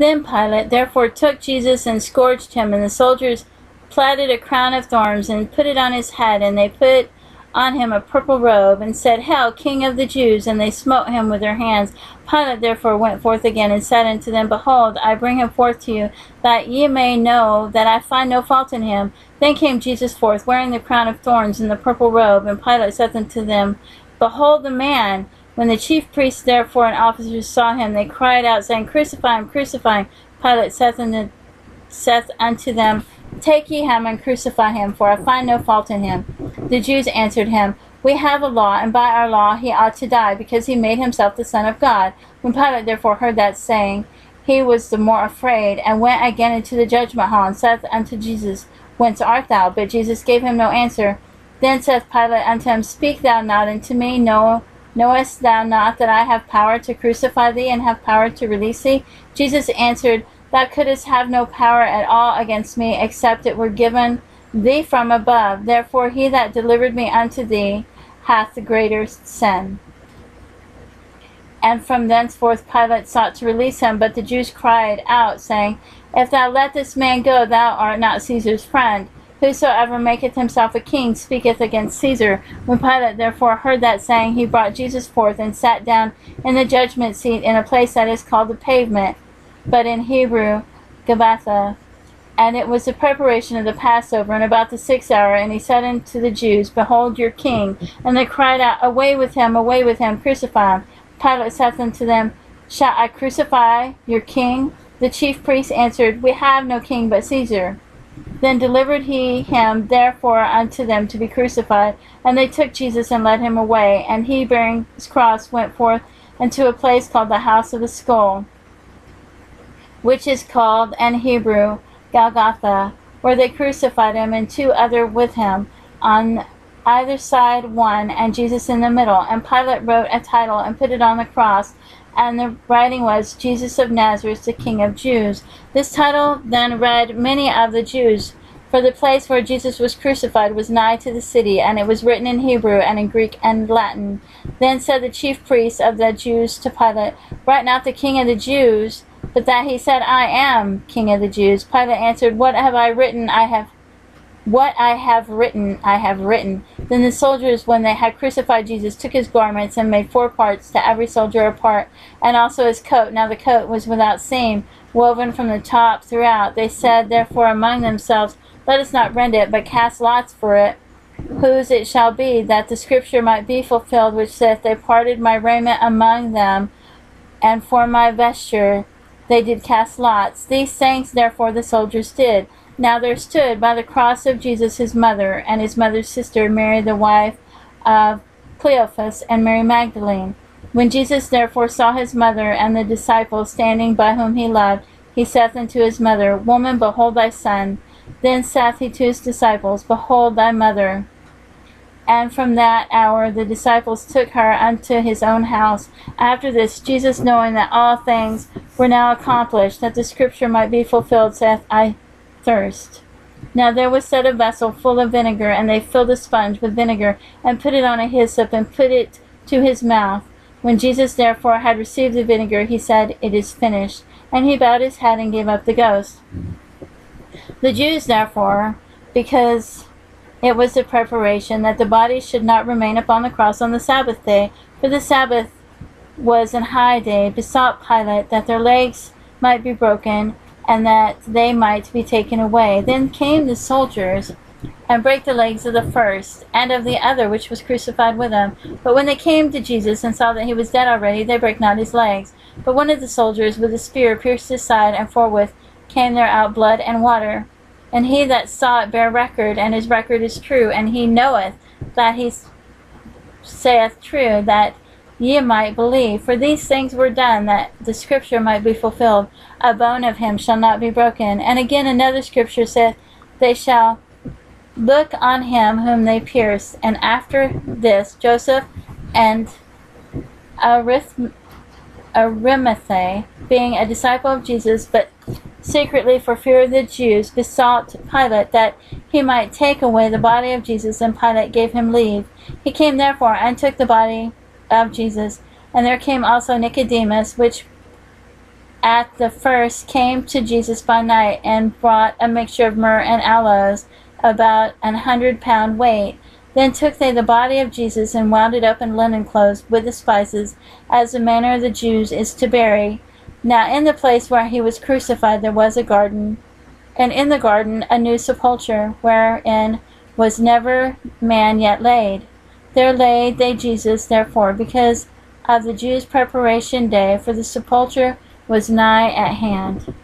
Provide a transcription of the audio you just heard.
Then Pilate therefore took Jesus and scourged him, and the soldiers platted a crown of thorns and put it on his head, and they put on him a purple robe, and said, Hail, King of the Jews! And they smote him with their hands. Pilate therefore went forth again, and said unto them, Behold, I bring him forth to you, that ye may know that I find no fault in him. Then came Jesus forth, wearing the crown of thorns and the purple robe. And Pilate said unto them, Behold the man! When the chief priests therefore and officers saw him, they cried out, saying, Crucify him, crucify him. Pilate saith unto them, Take ye him and crucify him, for I find no fault in him. The Jews answered him, We have a law, and by our law he ought to die, because he made himself the Son of God. When Pilate therefore heard that saying, he was the more afraid, and went again into the judgment hall, and saith unto Jesus, Whence art thou? But Jesus gave him no answer. Then saith Pilate unto him, Speak thou not unto me, knowest thou not that I have power to crucify thee, and have power to release thee? Jesus answered, Thou couldst have no power at all against me, except it were given thee from above. Therefore he that delivered me unto thee hath the greater sin. And from thenceforth Pilate sought to release him, but the Jews cried out, saying, If thou let this man go, thou art not Caesar's friend. Whosoever maketh himself a king speaketh against Caesar. When Pilate therefore heard that saying, he brought Jesus forth, and sat down in the judgment seat in a place that is called the Pavement, but in Hebrew, Gabbatha. And it was the preparation of the Passover, and about the 6th hour. And he said unto the Jews, Behold your king. And they cried out, away with him, crucify him. Pilate saith unto them, Shall I crucify your king? The chief priests answered, We have no king but Caesar. Then delivered he him therefore unto them to be crucified. And they took Jesus and led him away. And he, bearing his cross, went forth into a place called the house of the skull, which is called in Hebrew Golgotha, where they crucified him, and two other with him, on either side one, and Jesus in the middle. And Pilate wrote a title and put it on the cross, and the writing was, Jesus of Nazareth, the King of Jews. This title then read many of the Jews, for the place where Jesus was crucified was nigh to the city, and it was written in Hebrew and in Greek and Latin. Then said the chief priests of the Jews to Pilate, Write not the King of the Jews, but that he said, I am King of the Jews. Pilate answered, What I have written, I have written. Then the soldiers, when they had crucified Jesus, took his garments and made 4 parts, to every soldier a part, and also his coat. Now the coat was without seam, woven from the top throughout. They said therefore among themselves, Let us not rend it, but cast lots for it, whose it shall be, that the scripture might be fulfilled, which saith, They parted my raiment among them, and for my vesture they did cast lots. These things therefore the soldiers did. Now there stood by the cross of Jesus his mother, and his mother's sister, Mary the wife of Cleophas, and Mary Magdalene. When Jesus therefore saw his mother and the disciples standing by whom he loved, he saith unto his mother, Woman, behold thy son. Then saith he to his disciples, Behold thy mother. And from that hour the disciples took her unto his own house. After this, Jesus, knowing that all things were now accomplished, that the scripture might be fulfilled, saith, I thirst. Now there was set a vessel full of vinegar, and they filled a sponge with vinegar, and put it on a hyssop, and put it to his mouth. When Jesus therefore had received the vinegar, he said, It is finished. And he bowed his head and gave up the ghost. The Jews therefore, because it was the preparation that the body should not remain upon the cross on the Sabbath day, for the Sabbath was an high day, besought Pilate that their legs might be broken, and that they might be taken away. Then came the soldiers, and brake the legs of the first, and of the other which was crucified with him. But when they came to Jesus, and saw that he was dead already, they brake not his legs. But one of the soldiers with a spear pierced his side, and forthwith came there out blood and water. And he that saw it bare record, and his record is true, and he knoweth that he saith true, that ye might believe. For these things were done, that the scripture might be fulfilled, A bone of him shall not be broken. And again another scripture saith, They shall look on him whom they pierced. And after this Joseph and Arimathea, being a disciple of Jesus, but secretly for fear of the Jews, besought Pilate that he might take away the body of Jesus, and Pilate gave him leave. He came therefore and took the body of Jesus. And there came also Nicodemus, which at the first came to Jesus by night, and brought a mixture of myrrh and aloes, about 100-pound weight. Then took they the body of Jesus, and wound it up in linen clothes with the spices, as the manner of the Jews is to bury. Now in the place where he was crucified there was a garden, and in the garden a new sepulchre, wherein was never man yet laid. There laid they Jesus, therefore, because of the Jews' preparation day, for the sepulchre was nigh at hand.